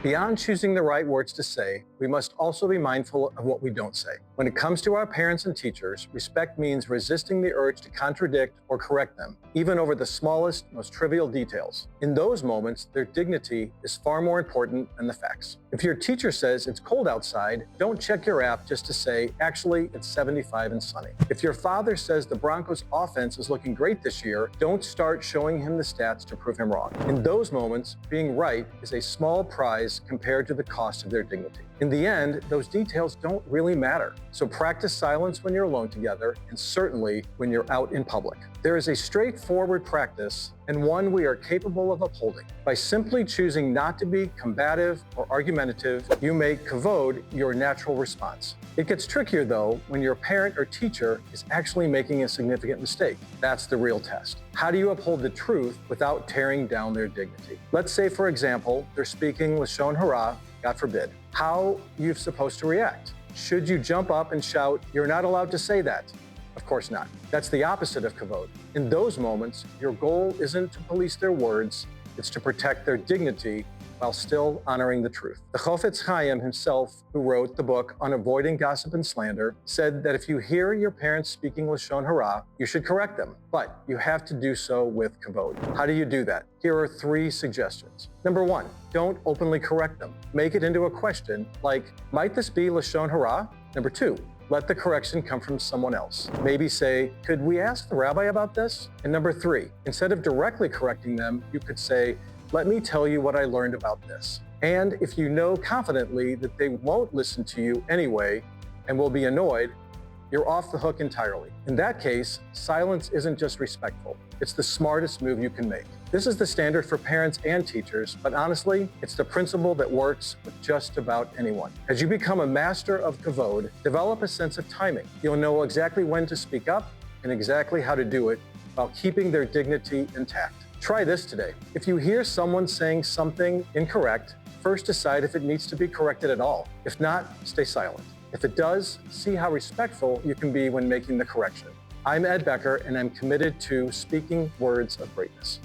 Beyond choosing the right words to say, we must also be mindful of what we don't say. When it comes to our parents and teachers, respect means resisting the urge to contradict or correct them, even over the smallest, most trivial details. In those moments, their dignity is far more important than the facts. If your teacher says it's cold outside, don't check your app just to say, actually, it's 75 and sunny. If your father says the Broncos offense is looking great this year, don't start showing him the stats to prove him wrong. In those moments, being right is a small prize compared to the cost of their dignity. In the end, those details don't really matter. So practice silence when you're alone together, and certainly when you're out in public. There is a straightforward practice and one we are capable of upholding. By simply choosing not to be combative or argumentative, you make kavod your natural response. It gets trickier though when your parent or teacher is actually making a significant mistake. That's the real test. How do you uphold the truth without tearing down their dignity? Let's say, for example, they're speaking lashon hara, God forbid. How are you supposed to react? Should you jump up and shout, "You're not allowed to say that"? Of course not. That's the opposite of kavod. In those moments, your goal isn't to police their words, it's to protect their dignity while still honoring the truth. The Chofetz Chaim himself, who wrote the book on avoiding gossip and slander, said that if you hear your parents speaking lashon hara, you should correct them, but you have to do so with kavod. How do you do that? Here are 3 suggestions. Number 1, don't openly correct them. Make it into a question like, might this be lashon hara? Number 2, let the correction come from someone else. Maybe say, could we ask the rabbi about this? And number 3, instead of directly correcting them, you could say, let me tell you what I learned about this. And if you know confidently that they won't listen to you anyway and will be annoyed, you're off the hook entirely. In that case, silence isn't just respectful, it's the smartest move you can make. This is the standard for parents and teachers, but honestly, it's the principle that works with just about anyone. As you become a master of kavod, develop a sense of timing. You'll know exactly when to speak up and exactly how to do it while keeping their dignity intact. Try this today. If you hear someone saying something incorrect, first decide if it needs to be corrected at all. If not, stay silent. If it does, see how respectful you can be when making the correction. I'm Ed Becker, and I'm committed to speaking words of greatness.